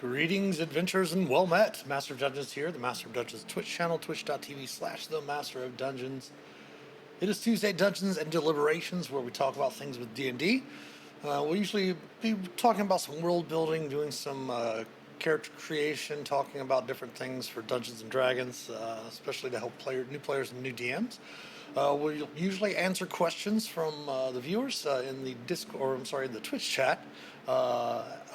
Greetings, adventurers, and well met. Master of Dungeons here, the Master of Dungeons Twitch channel, twitch.tv/the Master of Dungeons. It is Tuesday Dungeons and Deliberations, where we talk about things with D&D. We'll usually be talking about some world building, doing some character creation, talking about different things for Dungeons and Dragons, especially to help new players and new DMs. We'll usually answer questions from the viewers in the the Twitch chat.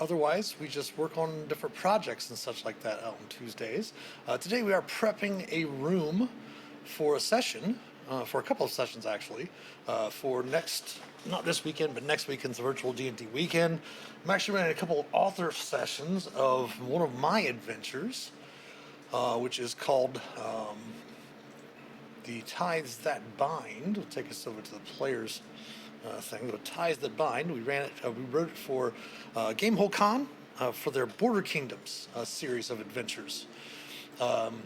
Otherwise, we just work on different projects and such like that out on Tuesdays. Today we are prepping a room for a session, for a couple of sessions actually, for not this weekend, but next weekend's Virtual D&D Weekend. I'm actually running a couple of author sessions of one of my adventures, which is called The Ties That Bind. Will take us over to the players thing. The Ties That Bind. We wrote it for Gamehole Con for their Border Kingdoms series of adventures. And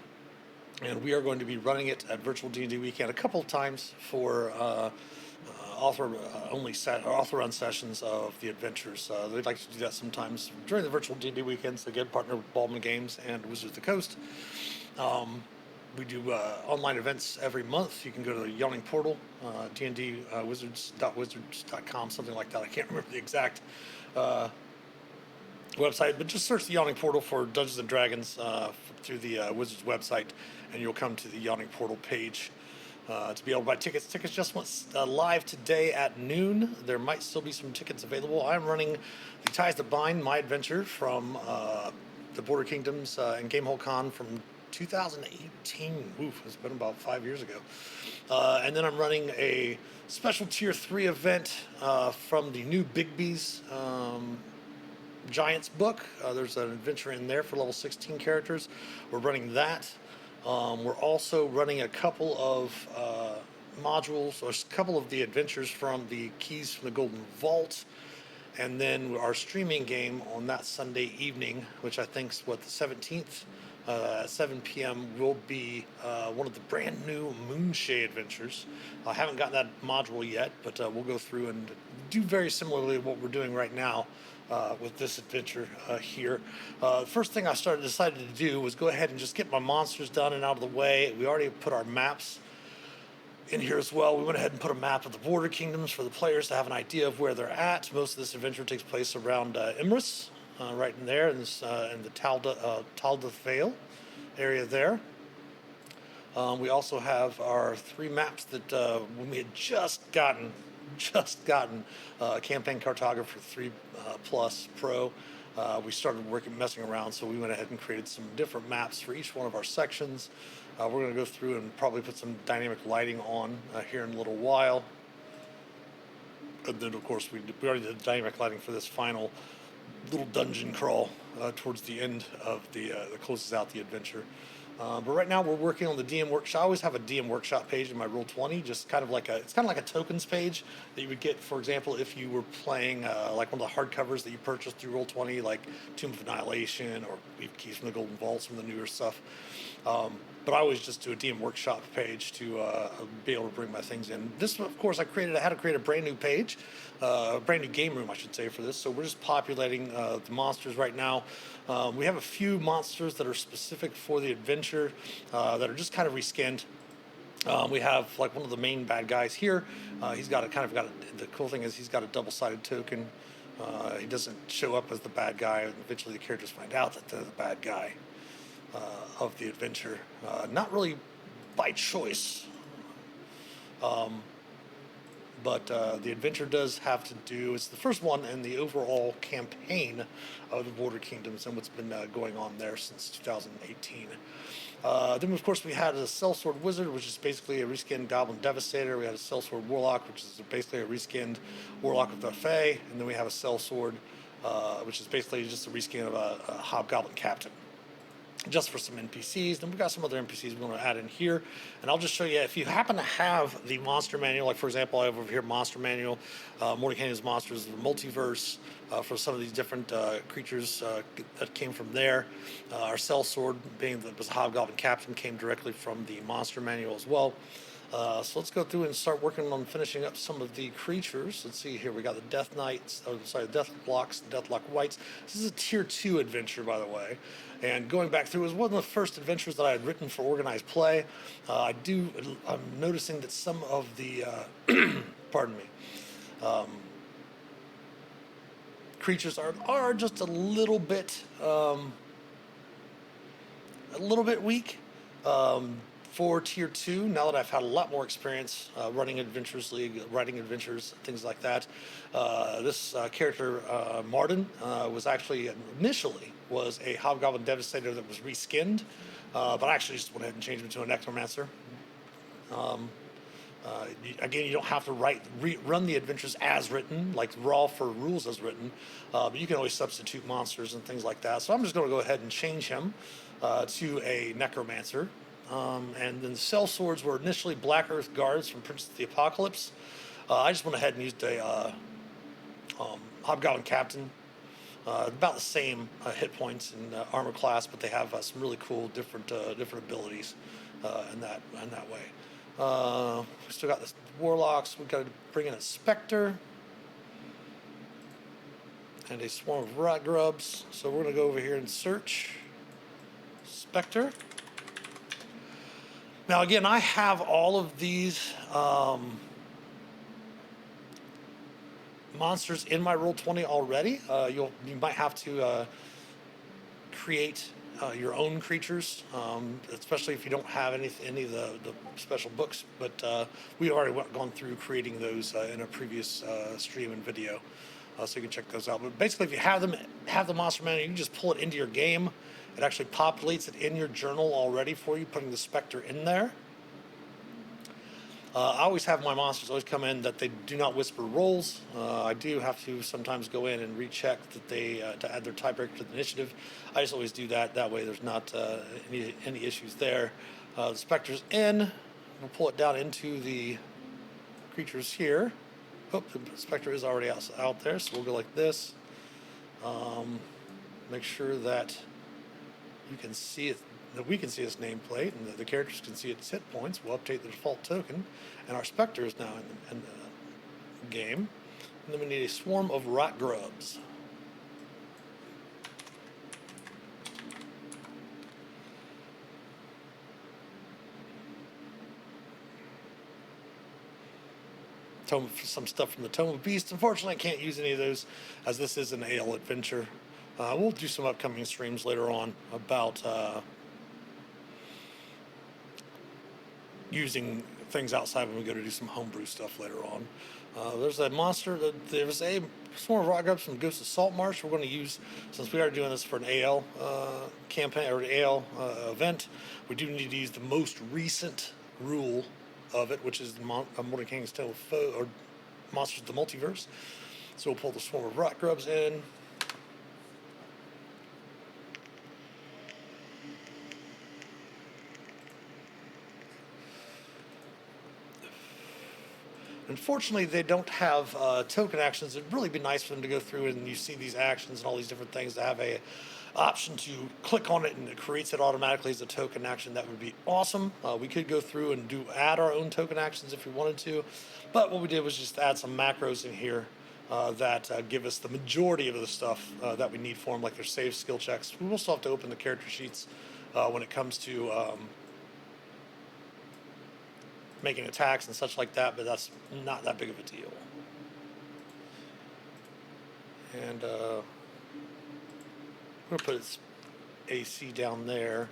we are going to be running it at Virtual D&D Weekend a couple of times for author-run sessions of the adventures. They'd like to do that sometimes during the Virtual D&D Weekends. Again, partner with Baldwin Games and Wizards of the Coast. We do online events every month. You can go to the Yawning Portal, dndwizards.wizards.com, something like that. I can't remember the exact website, but just search the Yawning Portal for Dungeons and Dragons through the Wizards website, and you'll come to the Yawning Portal page to be able to buy tickets. Tickets just went live today at noon. There might still be some tickets available. I'm running The Ties That Bind, my adventure from the Border Kingdoms and Gamehole Con from 2018. Oof, it's been about 5 years ago. And then I'm running a special Tier 3 event from the new Bigby's Giants book. There's an adventure in there for level 16 characters. We're running that. We're also running a couple of modules, or a couple of the adventures from the Keys from the Golden Vault. And then our streaming game on that Sunday evening, which I think is the 17th, at 7 p.m. will be one of the brand new Moonshade adventures. I haven't gotten that module yet, but we'll go through and do very similarly to what we're doing right now with this adventure here. The first thing I decided to do was go ahead and just get my monsters done and out of the way. We already put our maps in here as well. We went ahead and put a map of the Border Kingdoms for the players to have an idea of where they're at. Most of this adventure takes place around Imrys. Right in there, in the Talda Vale area there. We also have our 3 maps that when we had just gotten Campaign Cartographer 3 Plus Pro, we started messing around, so we went ahead and created some different maps for each one of our sections. We're going to go through and probably put some dynamic lighting on here in a little while. And then, of course, we already did the dynamic lighting for this final little dungeon crawl towards the end of that closes out the adventure. But right now we're working on the DM workshop. I always have a DM workshop page in my Roll20, just kind of like a tokens page that you would get, for example, if you were playing like one of the hardcovers that you purchased through Roll20, like Tomb of Annihilation or Keys from the Golden Vaults, from the newer stuff. But I always just do a DM workshop page to be able to bring my things in. This, of course, I had to create a brand new page, a brand new game room, I should say, for this. So we're just populating the monsters right now. We have a few monsters that are specific for the adventure that are just kind of reskinned. We have like one of the main bad guys here. He's got the cool thing is he's got a double-sided token. He doesn't show up as the bad guy, and eventually the characters find out that they're the bad guy of the adventure. Not really by choice. But the adventure does have to do, it's the first one in the overall campaign of the Border Kingdoms and what's been going on there since 2018. Then, of course, we had a Sellsword Wizard, which is basically a reskinned Goblin Devastator. We had a Sellsword Warlock, which is basically a reskinned Warlock of the Fae. And then we have a Sellsword, which is basically just a reskin of a Hobgoblin Captain, just for some NPCs. Then we've got some other NPCs we want to add in here. And I'll just show you, if you happen to have the monster manual, like for example, I have over here monster manual, Mordecai's Monsters of the Multiverse, for some of these different creatures that came from there. Our Sellsword, being that was Hobgoblin Captain, came directly from the monster manual as well. So let's go through and start working on finishing up some of the creatures. Let's see here. We got the Death Knights, Death Blocks, Deathlock Whites. This is a tier 2 adventure, by the way. And going back through, it was one of the first adventures that I had written for organized play. I'm noticing that some of the, pardon me, creatures are just a little bit weak. For tier 2, now that I've had a lot more experience running Adventures League, writing adventures, things like that, this character, Martin, was actually initially was a Hobgoblin Devastator that was reskinned, but I actually just went ahead and changed him to a Necromancer. Again, you don't have to run the adventures as written, like raw for rules as written, but you can always substitute monsters and things like that. So I'm just going to go ahead and change him to a Necromancer. And then the Cell Swords were initially Black Earth Guards from Prince of the Apocalypse. I just went ahead and used a Hobgoblin Captain. About the same hit points and armor class, but they have some really cool different abilities in that way. We still got the Warlocks. We've got to bring in a Spectre and a swarm of Rat Grubs. So we're going to go over here and search Spectre. Now again, I have all of these monsters in my Roll20 already. You might have to create your own creatures, especially if you don't have any of the special books. But we already gone through creating those in a previous stream and video, so you can check those out. But basically, if you have the monster manual, you can just pull it into your game. It actually populates it in your journal already for you, putting the Spectre in there. I always have my monsters always come in that they do not whisper rolls. I do have to sometimes go in and recheck that they to add their tiebreaker to the initiative. I just always do that. That way, there's not any issues there. The Spectre's in. We'll pull it down into the creatures here. Oh, the Spectre is already out there, so we'll go like this. Make sure that you can see it, that we can see its nameplate, and that the characters can see its hit points. We'll update the default token, and our Spectre is now in the game. And then we need a swarm of Rat Grubs. Some stuff from the Tome of Beasts. Unfortunately, I can't use any of those, as this is an AL adventure. We'll do some upcoming streams later on about using things outside when we go to do some homebrew stuff later on. There's a monster. There's a swarm of Rock Grubs from Ghost of Saltmarsh. We're going to use, since we are doing this for an AL campaign or an AL event, we do need to use the most recent rule of it, which is Morning King's Tale of Foe, or Monsters of the Multiverse. So we'll pull the swarm of Rock Grubs in. Unfortunately, they don't have token actions. It'd really be nice for them to go through and you see these actions and all these different things to have a option to click on it and it creates it automatically as a token action. That would be awesome. We could go through and add our own token actions if we wanted to, but what we did was just add some macros in here that give us the majority of the stuff that we need for them, like their save skill checks. We will still have to open the character sheets when it comes to making attacks and such like that, but that's not that big of a deal. And I'm going to put its AC down there.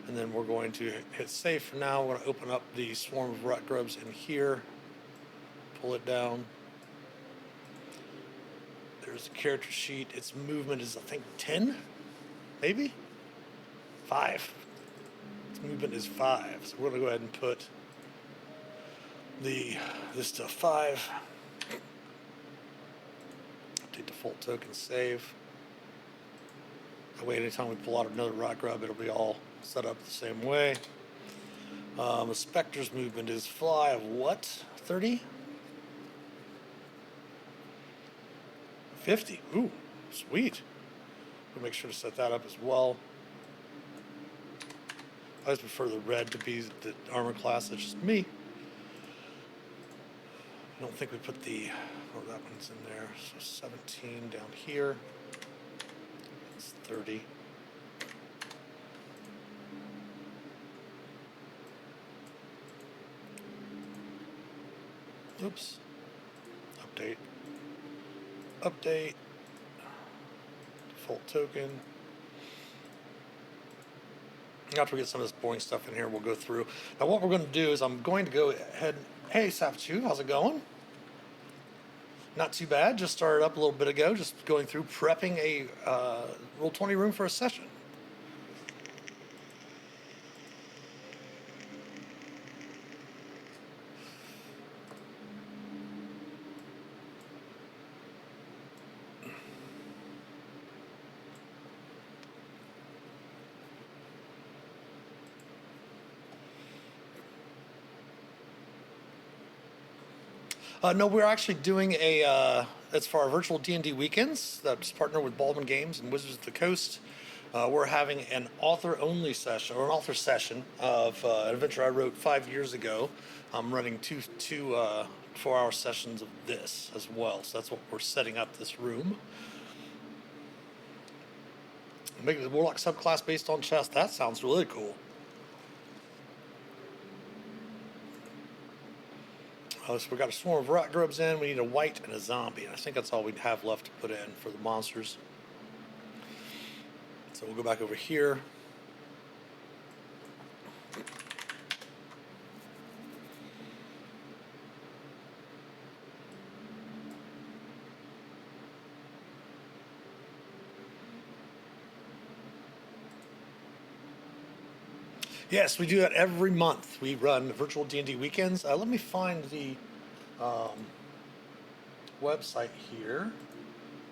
And then we're going to hit save for now. We're going to open up the swarm of Rat Grubs in here. Pull it down. There's a character sheet. Its movement is, I think, 10? Maybe? 5. Its movement is 5. So we're going to go ahead and put this to 5. Update default token, save. That way, anytime we pull out another Rock Grub, it'll be all set up the same way. The Spectre's movement is fly of what? 30? 50. Ooh, sweet. We'll make sure to set that up as well. I just prefer the red to be the armor class. That's just me. I don't think we put the, oh, that one's in there. So 17 down here. It's 30. Oops. Update. Update. Default token. After we get some of this boring stuff in here, we'll go through. Now what we're going to do is I'm going to go ahead. Hey, Sapichu, how's it going? Not too bad. Just started up a little bit ago. Just going through prepping a Roll20 room for a session. No, we're actually doing it's for our virtual D&D weekends. That's partnered with Baldwin Games and Wizards of the Coast. We're having an author-only session, or an author session of an adventure I wrote 5 years ago. I'm running two 4-hour sessions of this as well. So that's what we're setting up this room. Making the Warlock subclass based on chess. That sounds really cool. So we got a swarm of rat grubs in. We need a white and a zombie. And I think that's all we have left to put in for the monsters. So we'll go back over here. Yes, we do that every month. We run virtual D&D weekends. Let me find the website here.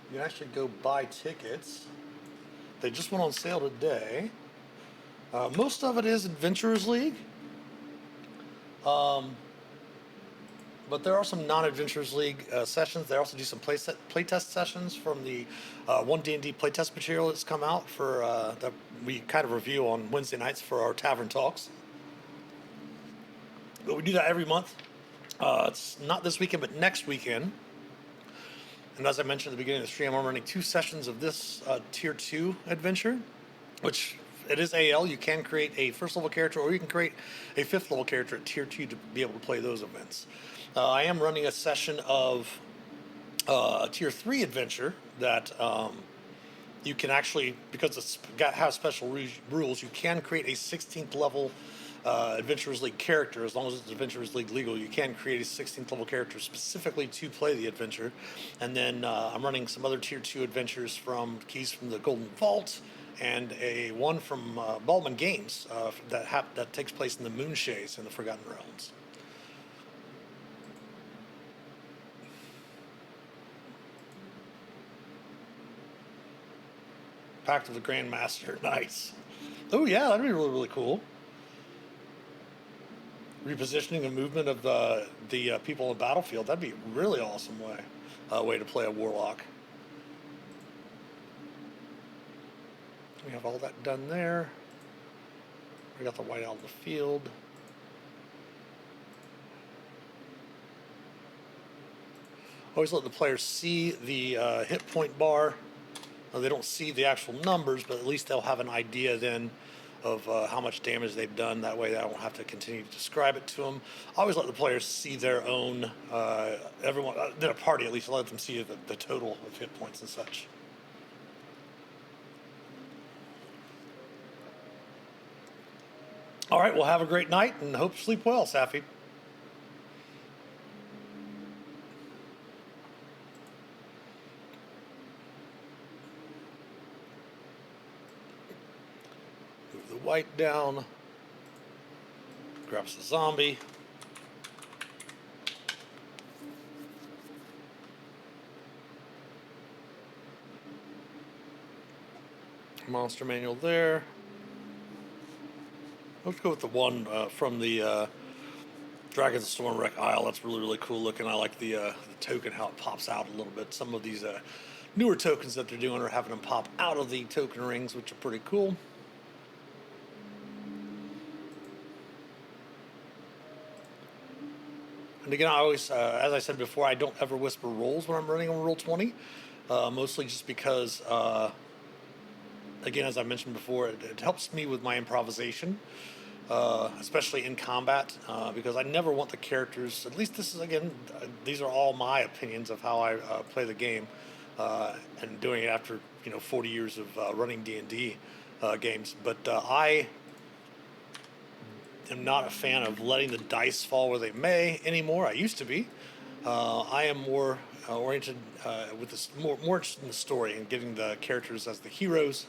You can actually go buy tickets. They just went on sale today. Most of it is Adventurers League. But there are some non-Adventurers League sessions. They also do some playtest sessions from the one D&D playtest material that's come out for that we kind of review on Wednesday nights for our tavern talks. But we do that every month. It's not this weekend, but next weekend. And as I mentioned at the beginning of the stream, I'm running 2 sessions of this Tier 2 adventure, which it is AL. You can create a first level character, or you can create a 5th level character at Tier 2 to be able to play those events. I am running a session of a Tier 3 adventure that you can actually, because it has special rules, you can create a 16th level Adventurers League character. As long as it's Adventurers League legal, you can create a 16th level character specifically to play the adventure. And then I'm running some other Tier 2 adventures from Keys from the Golden Vault, and one from Baldwin Games that takes place in the Moonshays in the Forgotten Realms. Pact of the Grandmaster, nice. Oh yeah, that'd be really, really cool. Repositioning the movement of the people on the battlefield, that'd be a really awesome way to play a warlock. We have all that done there. We got the white out of the field. Always let the players see the hit point bar. They don't see the actual numbers, but at least they'll have an idea then of how much damage they've done. That way I don't have to continue to describe it to them. I always let the players see their own, everyone, in a party at least, I let them see the total of hit points and such. All right, well, have a great night and hope you sleep well, Safi. Move the white down. Grabs the zombie. Monster manual there. Let's go with the one from the Dragons of Stormwreck Isle. That's really, really cool looking. I like the token, how it pops out a little bit. Some of these newer tokens that they're doing are having them pop out of the token rings, which are pretty cool. And again, I always, as I said before, I don't ever whisper rolls when I'm running on Roll20, mostly just because, again, as I mentioned before, it helps me with my improvisation, especially in combat, because I never want the characters. At least this is again, these are all my opinions of how I play the game, and doing it after 40 years of running D&D games. But I am not a fan of letting the dice fall where they may anymore. I used to be. I am more oriented with this more interested in the story and getting the characters as the heroes.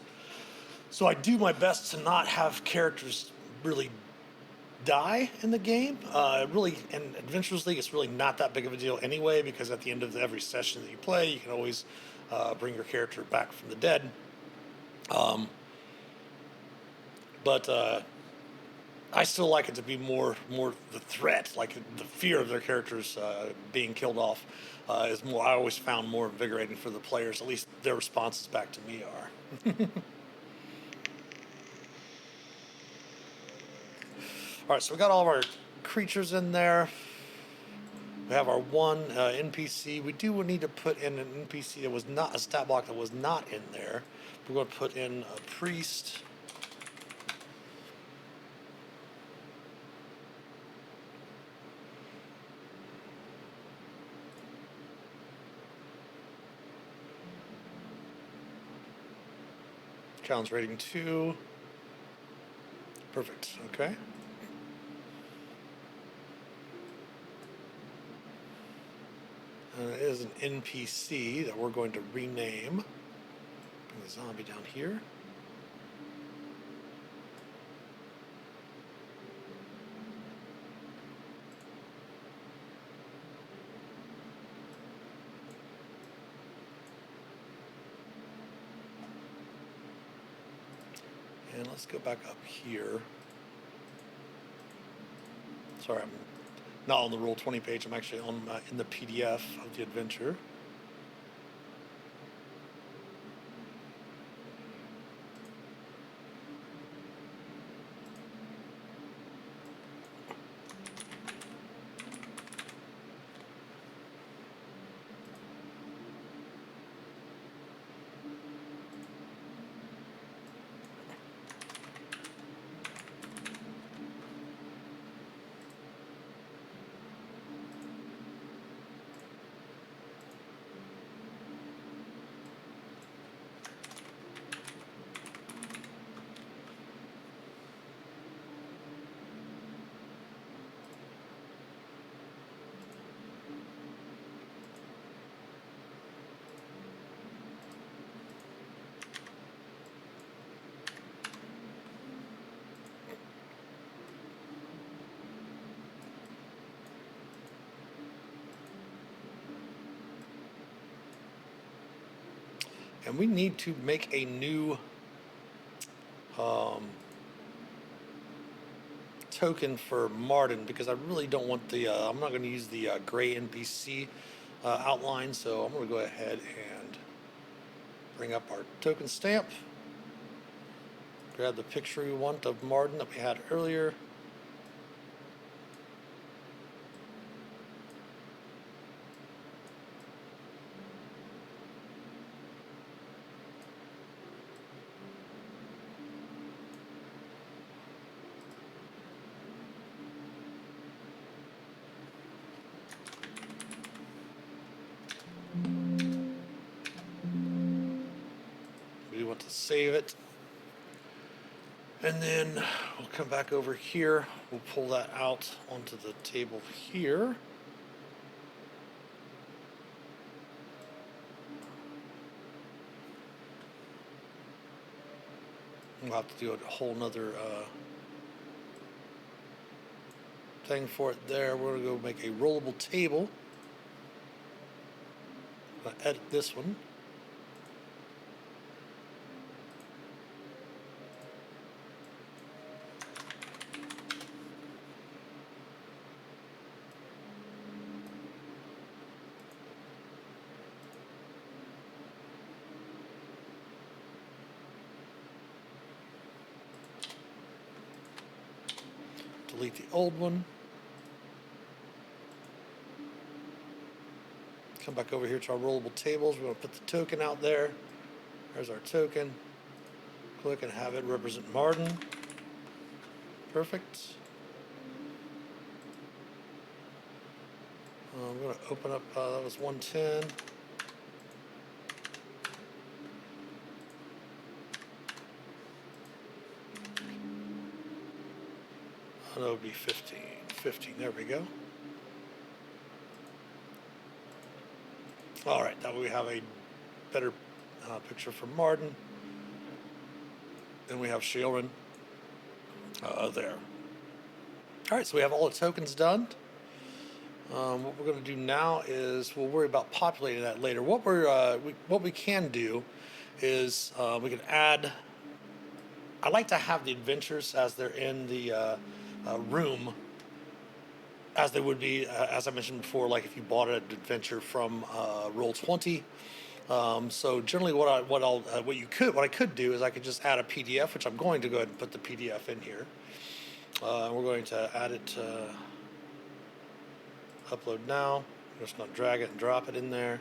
So I do my best to not have characters really die in the game. Really, in Adventures League, it's really not that big of a deal anyway, because at the end of every session that you play, you can always bring your character back from the dead. But I still like it to be more the threat, like the fear of their characters being killed off, is more. I always found more invigorating for the players. At least their responses back to me are. All right, so we got all of our creatures in there. We have our one NPC. We do need to put in an NPC that was not a stat block that was not in there. We're going to put in a priest. Challenge rating 2. Perfect. Okay. It is an NPC that we're going to rename. Bring the zombie down here. And let's go back up here. Sorry, I'm not on the Roll20 page. I'm actually on in the PDF of the adventure. And we need to make a new token for Martin, because I really don't want the, I'm not going to use the gray NPC outline, so I'm going to go ahead and bring up our token stamp. Grab the picture we want of Martin that we had earlier. We want to save it. And then we'll come back over here. We'll pull that out onto the table here. We'll have to do a whole nother thing for it there. We're going to go make a rollable table. I'm going to edit this one. Delete the old one. Come back over here to our rollable tables. We're going to put the token out there. There's our token. Click and have it represent Martin. Perfect. I'm going to open up, that was 110. Oh, that would be 15. 15, there we go. All right, that way we have a better picture for Martin. Then we have Sheilran there. All right, so we have all the tokens done. What we're going to do now is we'll worry about populating that later. What we can do is we can add. I like to have the adventures as they're in the room, as they would be, as I mentioned before. Like if you bought an adventure from Roll20. So generally, what I could do is I could just add a PDF, which I'm going to go ahead and put the PDF in here. We're going to add it to upload now. I'm just going to drag it and drop it in there.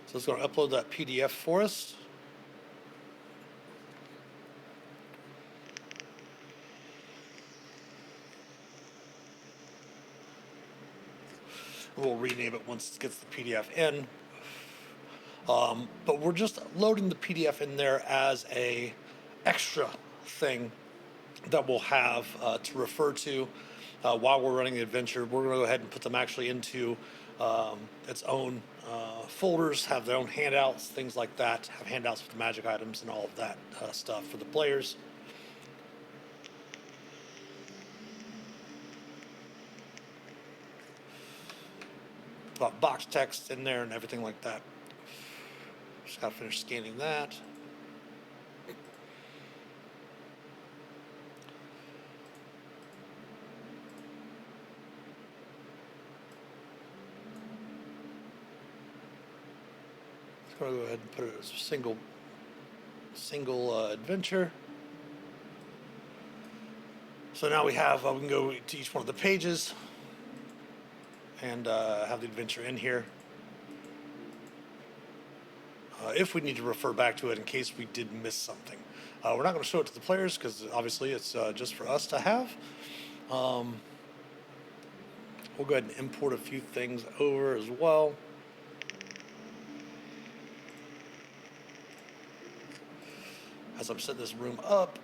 So it's going to upload that PDF for us. We'll rename it once it gets the PDF in. But we're just loading the PDF in there as a extra thing that we'll have to refer to while we're running the adventure. We're going to go ahead and put them actually into its own folders, have their own handouts, things like that, have handouts with the magic items and all of that stuff for the players. Box text in there and everything like that. Just got to finish scanning that. I'm going to go ahead and put it as a single adventure. So now we have, we can go to each one of the pages and have the adventure in here. If we need to refer back to it in case we did miss something. We're not going to show it to the players because obviously it's just for us to have. We'll go ahead and import a few things over as well. As I'm setting this room up,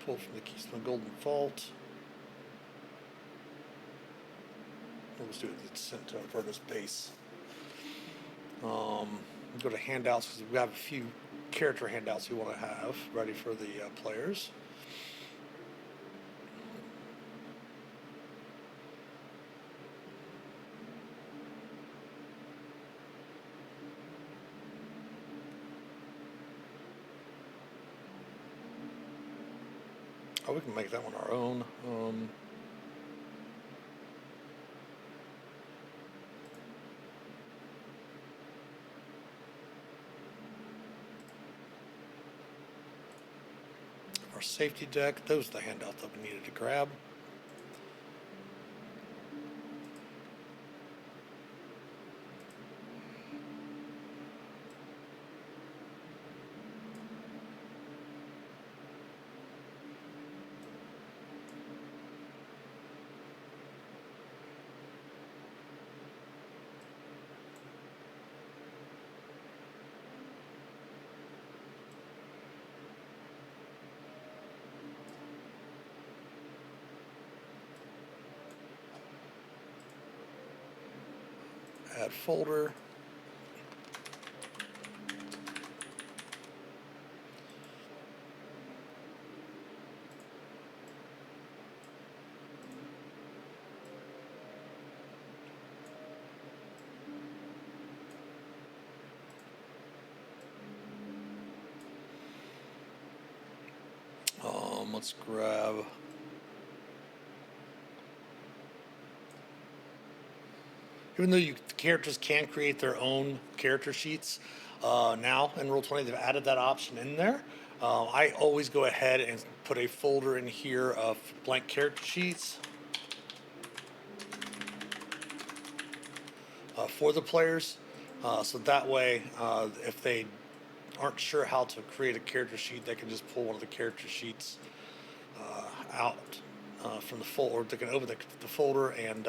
pull from the Keystone Golden Vault. We'll just do it at the center for this base. Go to handouts because we have a few character handouts we want to have ready for the players. Oh, we can make that one our own. Our safety deck, those are the handouts that we needed to grab. Add folder. Let's grab. Even though the characters can create their own character sheets, now in Roll20 they've added that option in there. I always go ahead and put a folder in here of blank character sheets for the players. So that way, if they aren't sure how to create a character sheet, they can just pull one of the character sheets out from the folder, or they can open the folder and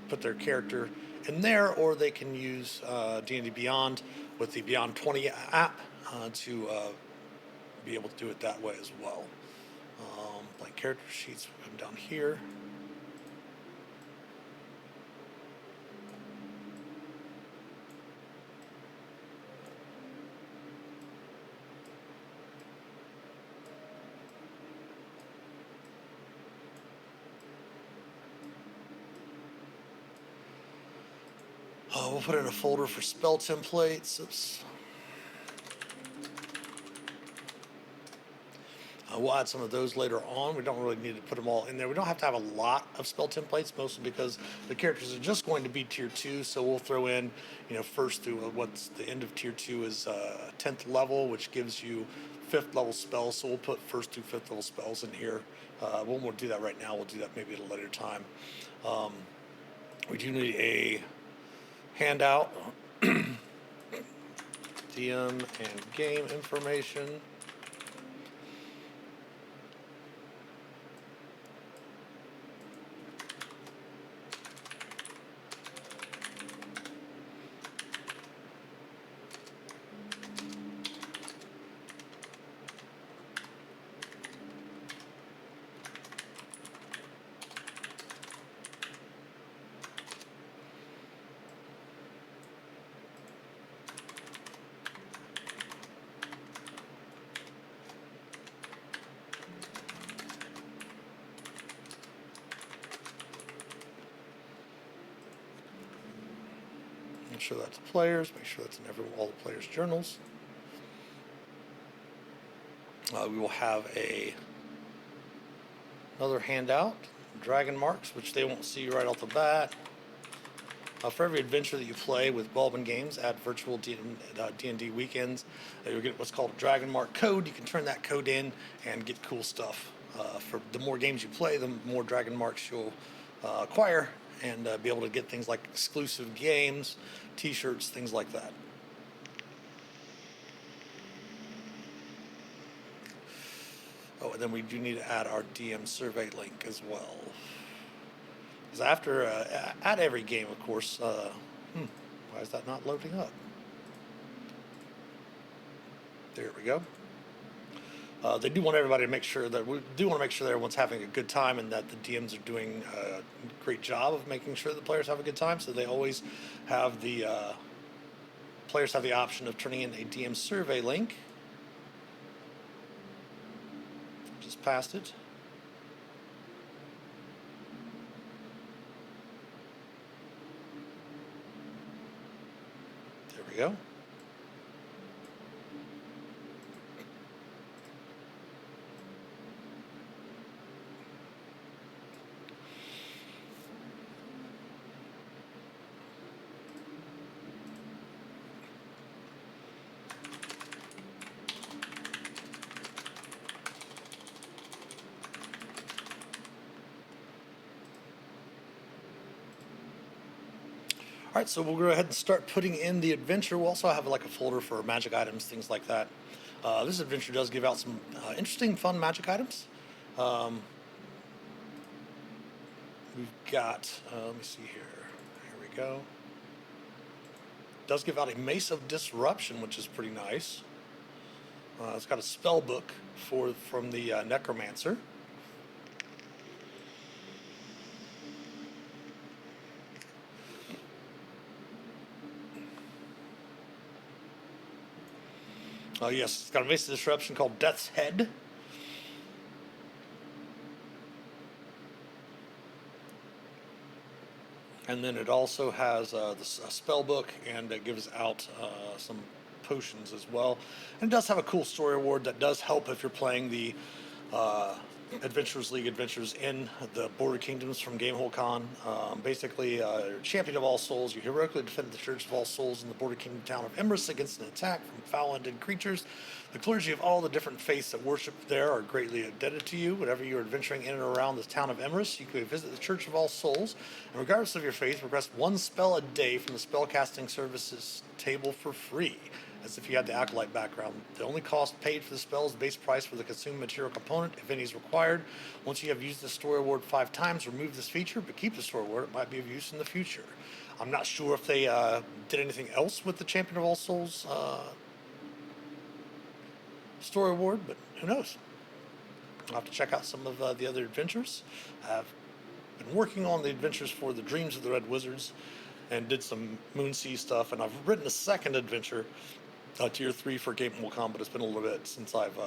put their character in there, or they can use D&D Beyond with the Beyond 20 app to be able to do it that way as well. Blank character sheets will come down here. We'll put in a folder for spell templates. Oops. We'll add some of those later on. We don't really need to put them all in there. We don't have to have a lot of spell templates, mostly because the characters are just going to be tier 2. So we'll throw in, first through what's the end of tier 2 is 10th level, which gives you 5th level spells. So we'll put first through 5th level spells in here. We won't do that right now. We'll do that maybe at a later time. We do need a handout, DM and game information. Make sure that's players. Make sure that's in all the players' journals. We will have another handout, dragon marks, which they won't see right off the bat. For every adventure that you play with Bulbin Games at Virtual D&D Weekends, you'll get what's called a dragon mark code. You can turn that code in and get cool stuff. For the more games you play, the more dragon marks you'll acquire, and be able to get things like exclusive games, t-shirts, things like that. Oh, and then we do need to add our DM survey link as well. Because after, at every game, of course, why is that not loading up? There we go. They do want everybody to make sure that everyone's having a good time, and that the DMs are doing a great job of making sure the players have a good time. So they always have players have the option of turning in a DM survey link. Just passed it. There we go. All right, so we'll go ahead and start putting in the adventure. We'll also have like a folder for magic items, things like that. This adventure does give out some interesting, fun magic items. We've got, let me see here. Here we go. It does give out a Mace of Disruption, which is pretty nice. It's got a spell book from the Necromancer. Oh yes, it's got a Mace of Disruption called Death's Head. And then it also has a spell book, and it gives out some potions as well. And it does have a cool story award that does help if you're playing the Adventurers League adventures in the Border Kingdoms from Gamehole Con. Basically, champion of all souls, you heroically defend the Church of all souls in the Border Kingdom town of Emrys against an attack from foul undead creatures. The clergy of all the different faiths that worship there are greatly indebted to you. Whenever you are adventuring in and around the town of Emrys, you can visit the Church of all souls, and regardless of your faith, request one spell a day from the spellcasting services table for free, as if you had the Acolyte background. The only cost paid for the spell is the base price for the consumed material component, if any is required. Once you have used the story award 5 times, remove this feature, but keep the story award. It might be of use in the future. I'm not sure if they did anything else with the Champion of All Souls story award, but who knows? I'll have to check out some of the other adventures. I've been working on the adventures for the Dreams of the Red Wizards and did some Moonsea stuff, and I've written a second adventure, tier 3 for Gamehole Con, but it's been a little bit since I've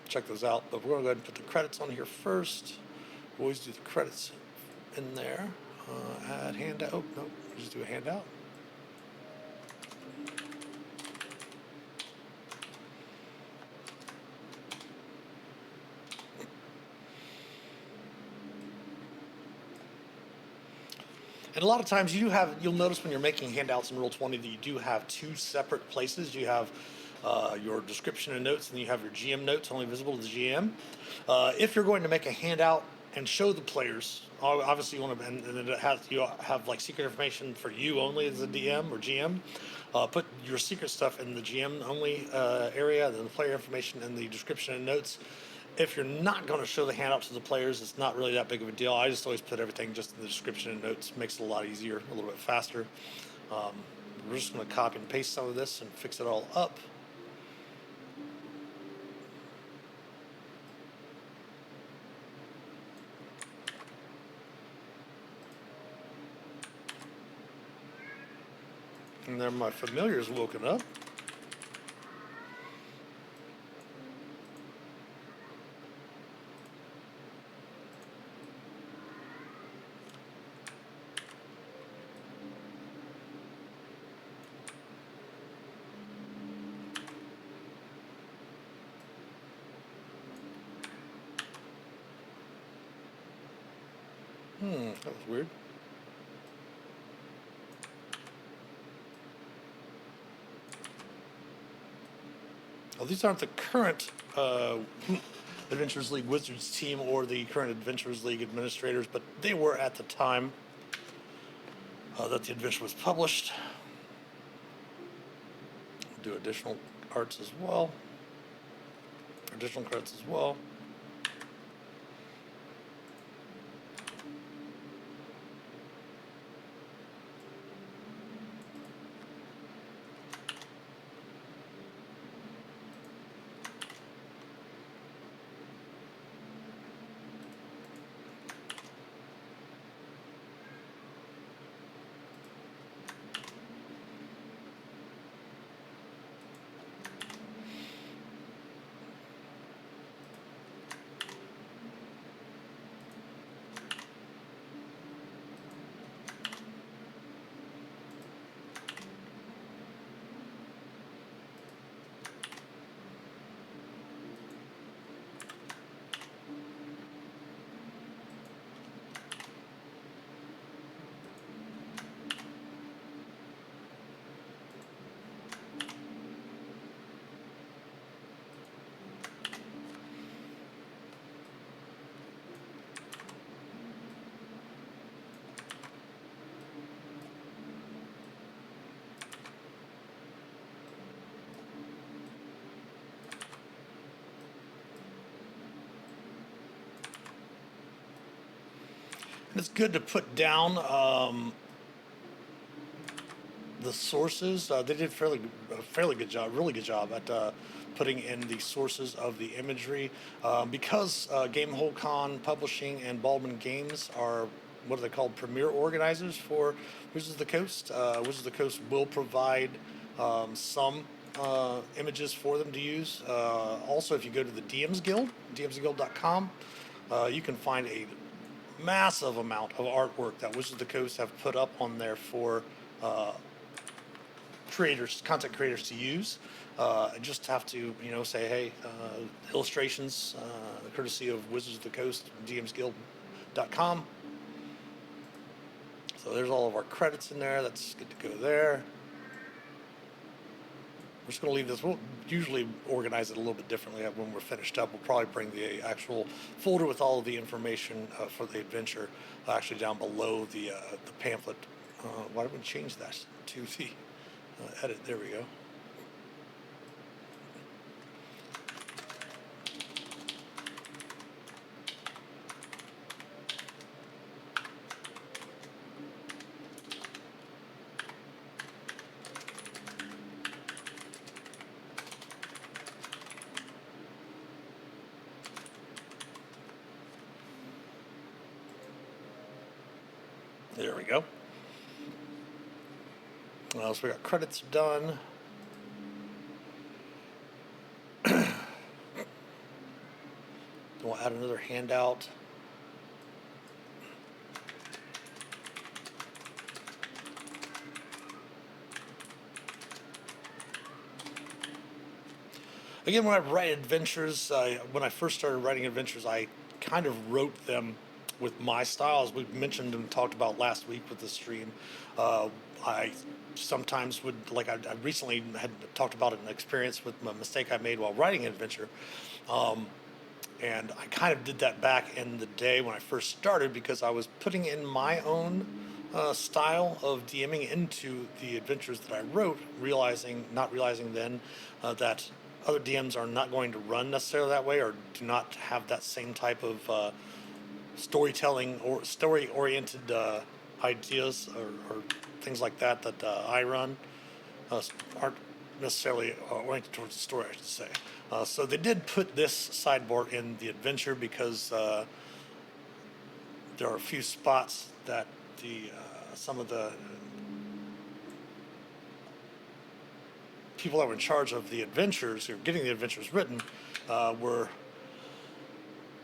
checked those out. But we're going to go ahead and put the credits on here first. We always do the credits in there. Add handout. Oh, no, just do a handout. And a lot of times you'll notice when you're making handouts in Roll20 that you do have 2 separate places. You have your description and notes, and then you have your GM notes only visible to the GM. If you're going to make a handout and show the players, obviously you want to, and then you have like secret information for you only as a DM or GM. Put your secret stuff in the GM only area, then the player information in the description and notes. If you're not going to show the handout to the players, it's not really that big of a deal. I just always put everything just in the description and notes. Makes it a lot easier, a little bit faster. We're just going to copy and paste some of this and fix it all up. And then my familiar's woken up. That was weird. Well, these aren't the current Adventurers League Wizards team or the current Adventurers League administrators, but they were at the time that the adventure was published. Do additional arts as well, additional credits as well. It's good to put down the sources. They did a fairly good job, really good job at putting in the sources of the imagery. Because Gamehole Con Publishing and Baldwin Games are what are they called, premier organizers for Wizards of the Coast. Wizards of the Coast will provide some images for them to use. Also, if you go to the DMs Guild, dmsguild.com, you can find a massive amount of artwork that Wizards of the Coast have put up on there for creators, content creators to use. Just have to, say, hey, illustrations, courtesy of Wizards of the Coast, DMsGuild.com. So there's all of our credits in there. That's good to go there. We're just going to leave this. We'll usually organize it a little bit differently when we're finished up. We'll probably bring the actual folder with all of the information for the adventure actually down below the pamphlet. Why don't we change that to the edit? There we go. There we go. So we got credits done. We'll add another handout. Again, when I write adventures, when I first started writing adventures, I kind of wrote them with my style, as we mentioned and talked about last week with the stream. I sometimes would, like I recently had talked about an experience with a mistake I made while writing an adventure. And I kind of did that back in the day when I first started because I was putting in my own style of DMing into the adventures that I wrote, not realizing then that other DMs are not going to run necessarily that way or do not have that same type of storytelling or story-oriented ideas or things like that I run aren't necessarily oriented towards the story, I should say. So they did put this sideboard in the adventure because there are a few spots that some of the people that were in charge of the adventures, or getting the adventures written, were,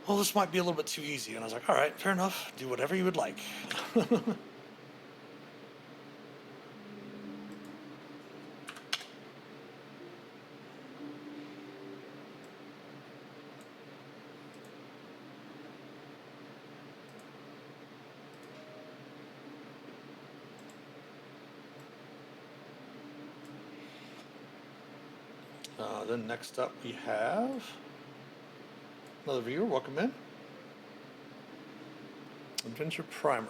well, this might be a little bit too easy. And I was like, all right, fair enough. Do whatever you would like. Then next up we have another viewer. Welcome in. Adventure Primer.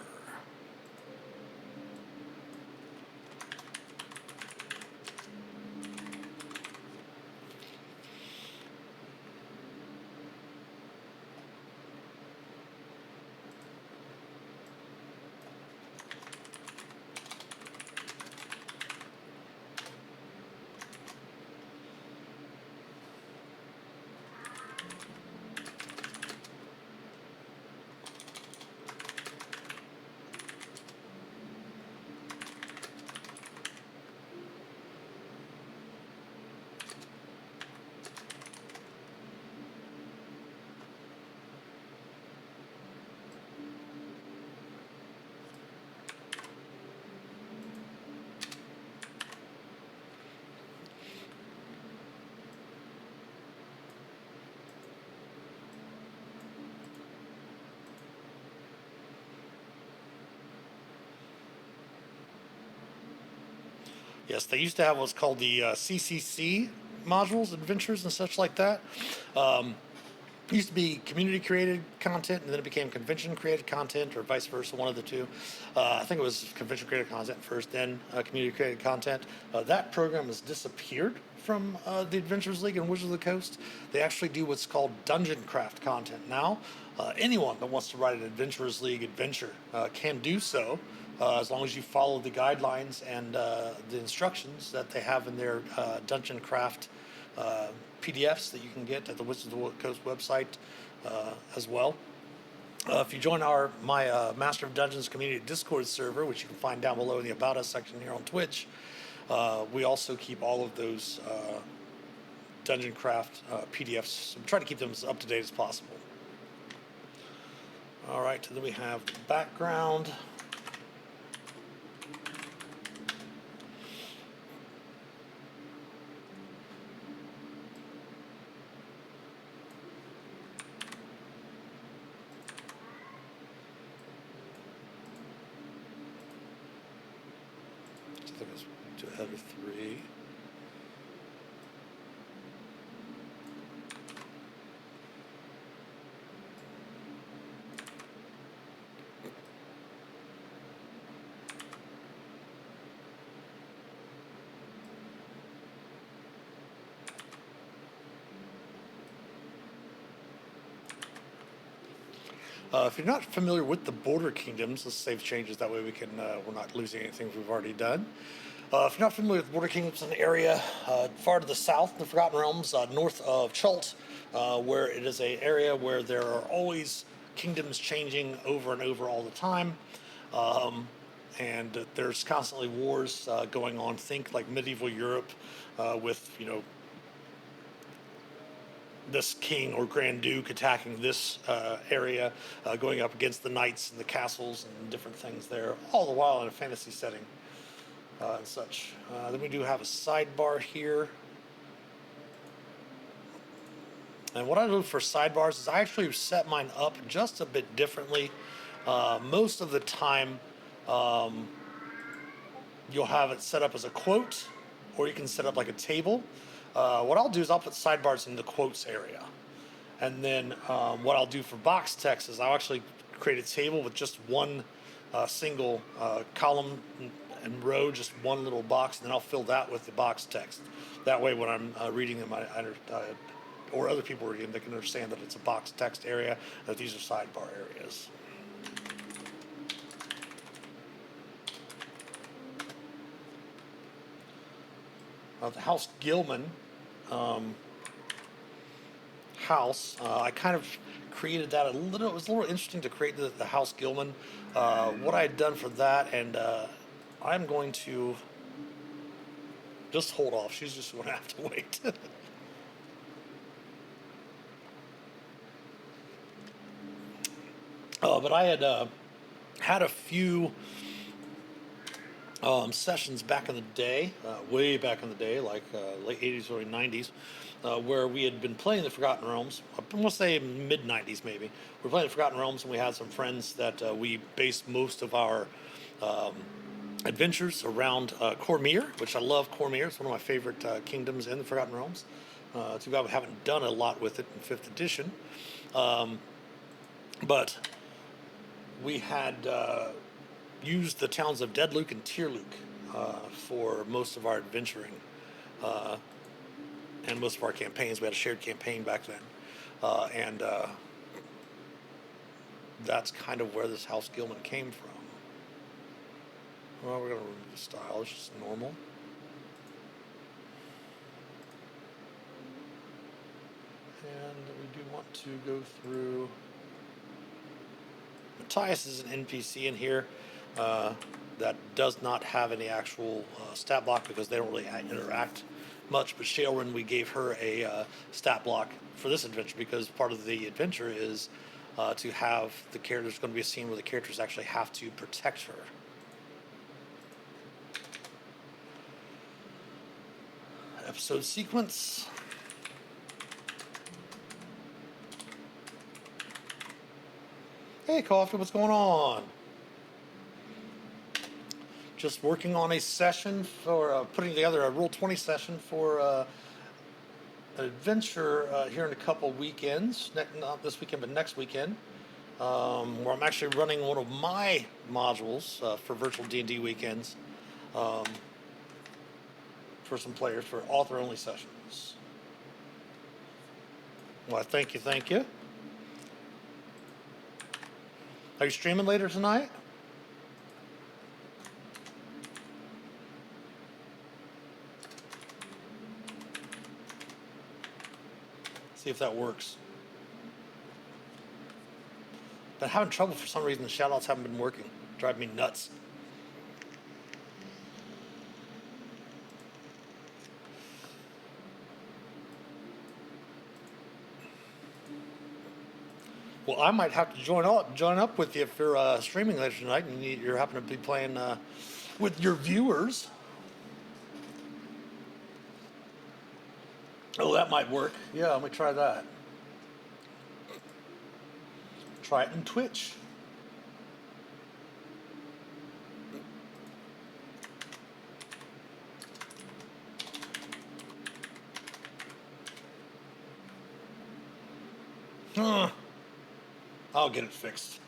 Yes, they used to have what's called the CCC modules, adventures, and such like that. It used to be community created content, and then it became convention created content, or vice versa, one of the two. I think it was convention created content first, then community created content. That program has disappeared from the Adventures League and Wizards of the Coast. They actually do what's called dungeon craft content now. Anyone that wants to write an Adventurers League adventure can do so, as long as you follow the guidelines and the instructions that they have in their dungeon craft PDFs that you can get at the Wizards of the Coast website as well. If you join my Master of Dungeons community Discord server, which you can find down below in the About Us section here on Twitch, we also keep all of those dungeon craft PDFs. So we try to keep them as up to date as possible. All right, then we have the background. to add a 3. If you're not familiar with the border kingdoms, let's save changes. That way we can we're not losing anything we've already done. If you're not familiar with border kingdoms, an area far to the south, the Forgotten Realms, north of Chult, where it is an area where there are always kingdoms changing over and over all the time, and there's constantly wars going on. Think like medieval Europe, with this king or grand duke attacking this area, going up against the knights and the castles and different things there, all the while in a fantasy setting and such. Then we do have a sidebar here. And what I do for sidebars is I actually set mine up just a bit differently. Most of the time, you'll have it set up as a quote, or you can set up like a table. What I'll do is I'll put sidebars in the quotes area. And then what I'll do for box text is I'll actually create a table with just one single column and row, just one little box, and then I'll fill that with the box text. That way when I'm reading them, or other people reading them, they can understand that it's a box text area, that these are sidebar areas. The House Gilman house, I kind of created that a little. It was a little interesting to create the House Gilman. What I had done for that, and I'm going to just hold off. She's just going to have to wait. But I had a few sessions back in the day, way back in the day, like late 80s, early 90s, where we had been playing the Forgotten Realms. I'm going to say mid 90s maybe. We were playing the Forgotten Realms, and we had some friends that we based most of our adventures around Cormyr, which I love. Cormyr, it's one of my favorite kingdoms in the Forgotten Realms. Too bad we haven't done a lot with it in 5th edition. But we had used the towns of Deadluke and Tierluke for most of our adventuring and most of our campaigns. We had a shared campaign back then. And that's kind of where this House Gilman came from. Well, we're going to remove the style. It's just normal. And we do want to go through. Matthias is an NPC in here that does not have any actual stat block because they don't really interact much. But Shailrin, we gave her a stat block for this adventure because part of the adventure is to have the character. There's going to be a scene where the characters actually have to protect her. Episode sequence. Hey, Coffee, what's going on? Just working on a session for putting together a Roll20 session for an adventure here in a couple weekends. Not this weekend, but next weekend. Where I'm actually running one of my modules for Virtual D&D Weekends. For some players for author-only sessions. Well, thank you. Are you streaming later tonight? See if that works. Been having trouble for some reason. The shoutouts haven't been working. Drive me nuts. Well, I might have to join up with you if you're streaming later tonight and you're happen to be playing with your viewers. Oh, that might work. Yeah, let me try that. Try it in Twitch. Uh, I'll get it fixed.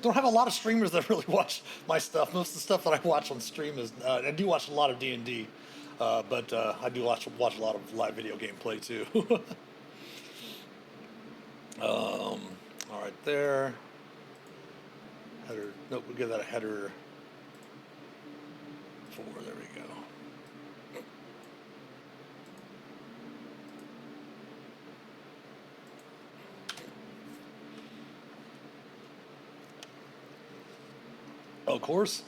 Don't have a lot of streamers that really watch my stuff. Most of the stuff that I watch on stream is I do watch a lot of D&D, but I do watch a lot of live video gameplay too. All right, there. Header. Nope, we'll give that a header 4. There we go. Of course,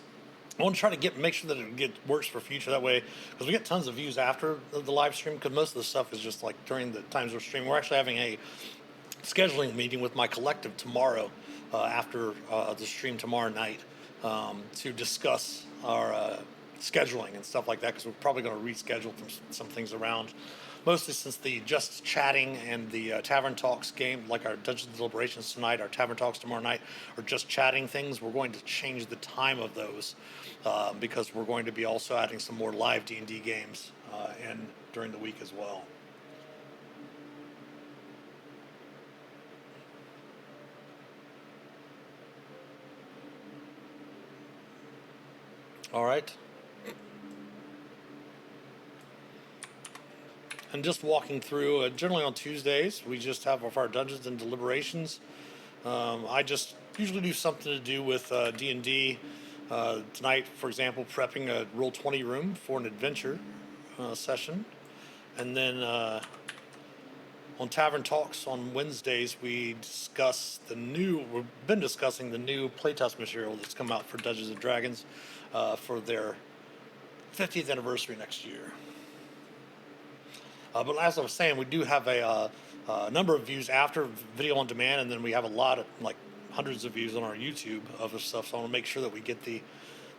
I want to try to make sure that it works for future. That way, because we get tons of views after the live stream. Because most of the stuff is just like during the times we're streaming. We're actually having a scheduling meeting with my collective tomorrow, after the stream tomorrow night, to discuss our scheduling and stuff like that. Because we're probably going to reschedule some things around. Mostly since the just chatting and the tavern talks game, like our Dungeons and Deliberations tonight, our tavern talks tomorrow night, are just chatting things. We're going to change the time of those, because we're going to be also adding some more live D&D games in during the week as well. All right. And just walking through, generally on Tuesdays, we just have our Dungeons and Deliberations. I just usually do something to do with D&D. Tonight, for example, prepping a Roll20 room for an adventure session. And then on Tavern Talks on Wednesdays, we've been discussing the new playtest material that's come out for Dungeons and Dragons for their 50th anniversary next year. But as I was saying, we do have a number of views after video on demand, and then we have a lot of, like, hundreds of views on our YouTube of this stuff. So I want to make sure that we get the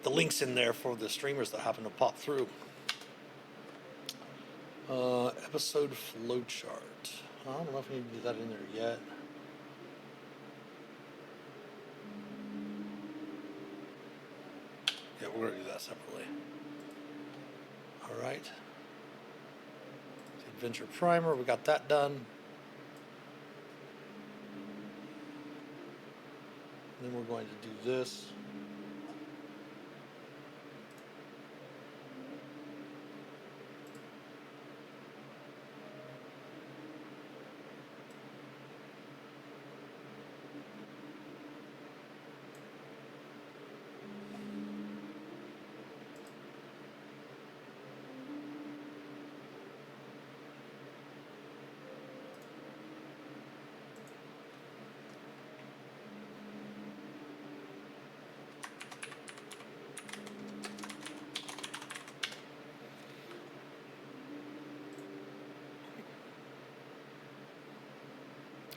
links in there for the streamers that happen to pop through. Episode flowchart. I don't know if we need to do that in there yet. Yeah, we're going to do that separately. All right. Adventure Primer, we got that done. Then we're going to do this.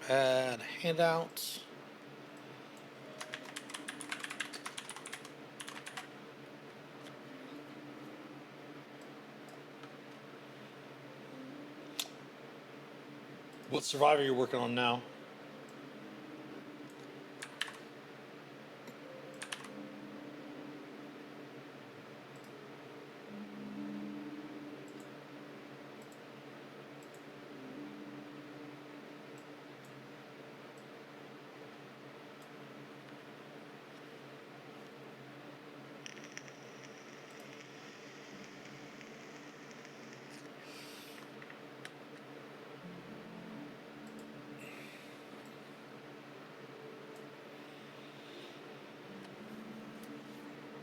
Add handouts. What survivor you're working on now?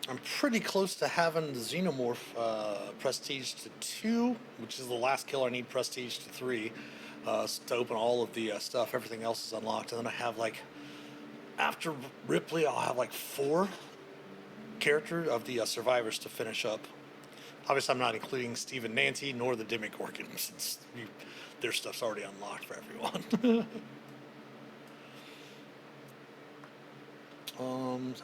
I'm pretty close to having the Xenomorph prestige to 2, which is the last kill I need prestige to 3, to open all of the stuff. Everything else is unlocked. And then I have, like, after Ripley, I'll have like 4 characters of the survivors to finish up. Obviously, I'm not including Steve and Nancy nor the Demogorgon, since their stuff's already unlocked for everyone.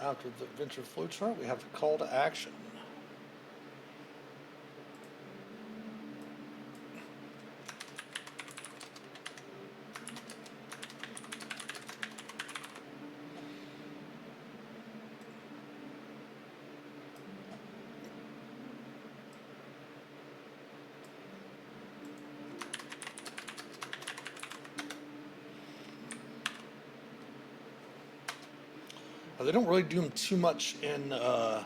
After the adventure flowchart, we have the call to action. They don't really do them too much in the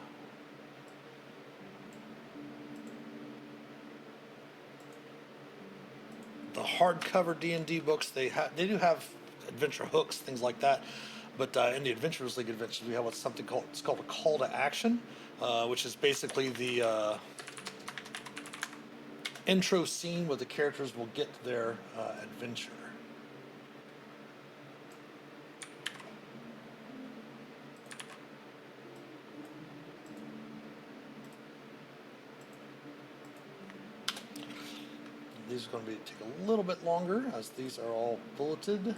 hardcover D&D books. They do have adventure hooks, things like that. But in the Adventurers League adventures, we have what's something called it's called a call to action, which is basically the intro scene where the characters will get their adventure. These are going to take a little bit longer as these are all bulleted.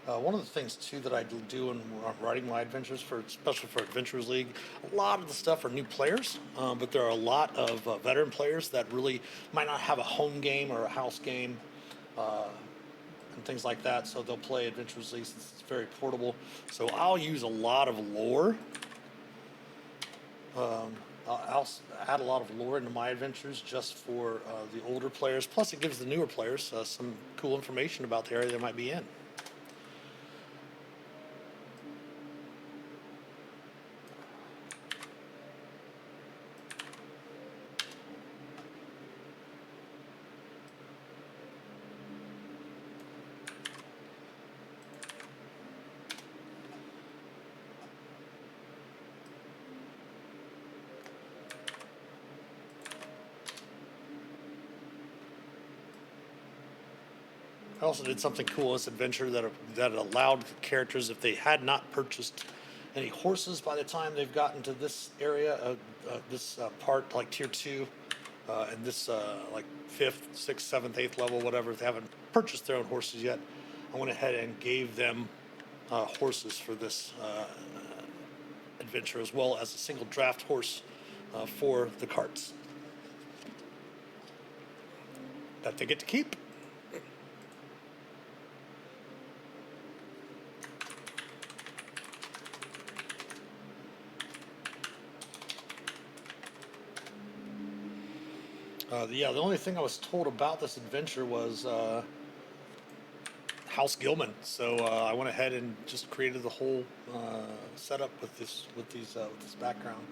One of the things too that I do when I'm writing my adventures, especially for Adventurers League, a lot of the stuff are new players, but there are a lot of veteran players that really might not have a home game or a house game, and things like that. So they'll play Adventurers League since it's very portable. So I'll use a lot of lore. I'll add a lot of lore into my adventures just for the older players. Plus, it gives the newer players some cool information about the area they might be in. I also did something cool in this adventure that allowed the characters, if they had not purchased any horses by the time they've gotten to this area, this part like tier 2, and this like 5th, 6th, 7th, 8th level, whatever, if they haven't purchased their own horses yet, I went ahead and gave them horses for this adventure, as well as a single draft horse for the carts that they get to keep. The only thing I was told about this adventure was House Gilman. So I went ahead and just created the whole setup with this background,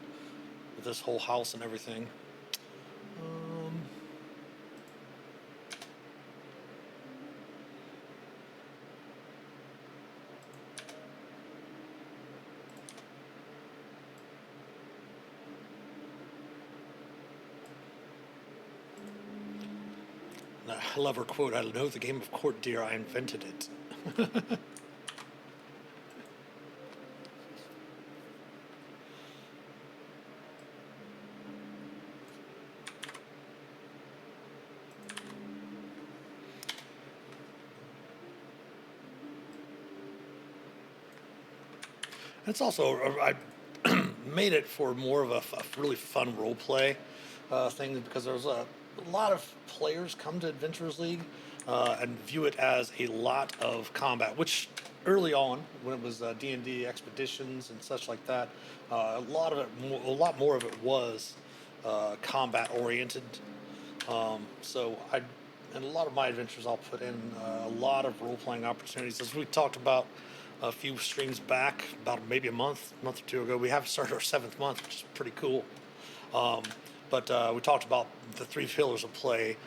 with this whole house and everything. I love her quote, "I know the game of court, dear, I invented it." It's also, I made it for more of a really fun role play thing, because there's a lot of players come to Adventurers League and view it as a lot of combat, which early on, when it was D&D expeditions and such like that, a lot more of it was combat oriented. So in a lot of my adventures, I'll put in a lot of role playing opportunities, as we talked about a few streams back, about maybe a month or two ago. We have started our 7th month, which is pretty cool. But we talked about the 3 pillars of play: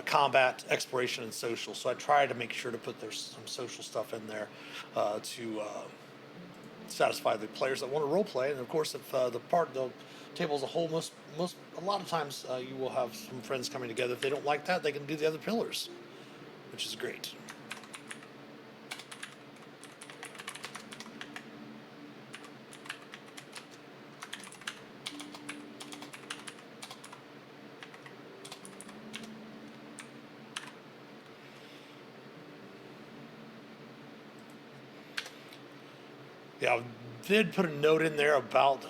combat, exploration, and social. So I try to make sure to put some social stuff in there to satisfy the players that want to role play. And of course, if the table as a whole, a lot of times you will have some friends coming together. If they don't like that, they can do the other pillars, which is great. Yeah, I did put a note in there about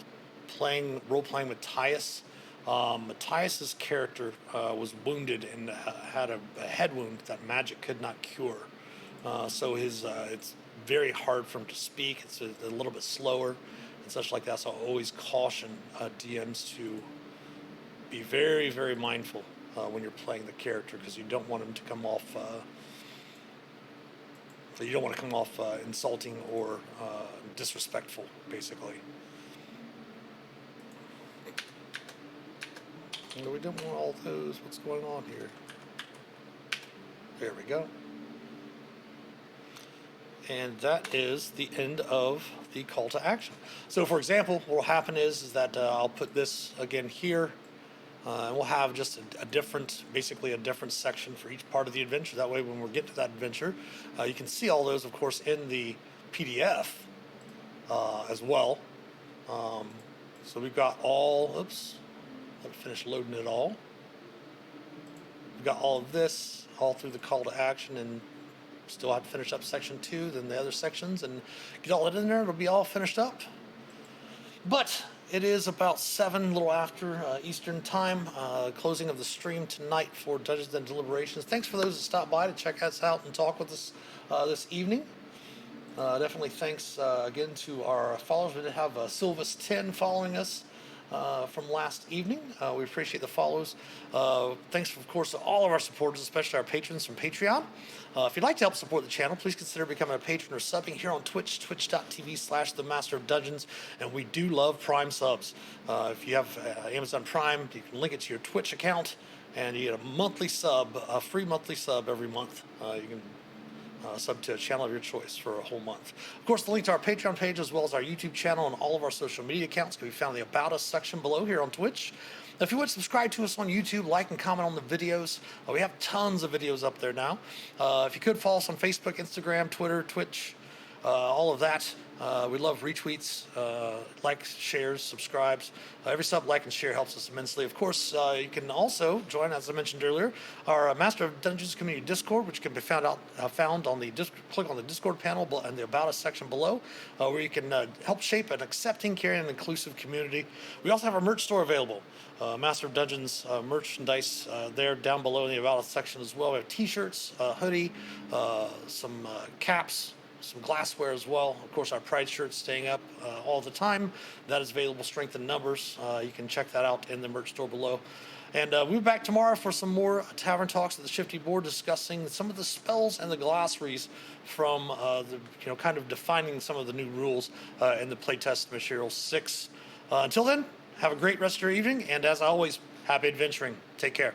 role playing with Tyus. Matthias's character was wounded and had a head wound that magic could not cure. So his it's very hard for him to speak. It's a little bit slower and such like that. So I always caution DMs to be very, very mindful when you're playing the character, because you don't want him to come off. You don't want to come off insulting or disrespectful, basically. No, we don't want all those. What's going on here? There we go. And that is the end of the call to action. So, for example, what will happen is that I'll put this again here. And we'll have just basically a different section for each part of the adventure. That way, when we get to that adventure, you can see all those, of course, in the PDF as well. So we've got all, oops, let me finish loading it all. We've got all of this all through the call to action, and still have to finish up section 2, then the other sections, and get all it in there. It'll be all finished up. But it is about 7, a little after Eastern time, closing of the stream tonight for Dungeons and Deliberations. Thanks for those that stopped by to check us out and talk with us this evening. Definitely thanks again to our followers. We did have Silvis 10 following us from last evening. We appreciate the follows. Thanks, of course, to all of our supporters, especially our patrons from Patreon. If you'd like to help support the channel, please consider becoming a patron or subbing here on Twitch, twitch.tv/TheMasterOfDungeons. And we do love Prime subs. If you have Amazon Prime, you can link it to your Twitch account, and you get a monthly sub, a free monthly sub every month. You can sub to a channel of your choice for a whole month. Of course, the link to our Patreon page, as well as our YouTube channel and all of our social media accounts, can be found in the About Us section below here on Twitch. If you would subscribe to us on YouTube, like and comment on the videos. We have tons of videos up there now. If you could follow us on Facebook, Instagram, Twitter, Twitch, all of that. We love retweets, likes, shares, subscribes. Every sub, like, and share helps us immensely. Of course, you can also join, as I mentioned earlier, our Master of Dungeons community Discord, which can be found on the click on the Discord panel and the About Us section below, where you can help shape an accepting, caring, and inclusive community. We also have our merch store available. Master of Dungeons merchandise there down below in the About Us section as well. We have t-shirts, a hoodie, some caps, some glassware as well. Of course, our Pride shirt's staying up all the time. That is available, strength in numbers. You can check that out in the merch store below. And we'll be back tomorrow for some more Tavern Talks at the Shifty Board, discussing some of the spells and the glossaries from kind of defining some of the new rules in the playtest material 6. Until then, have a great rest of your evening, and as always, happy adventuring. Take care.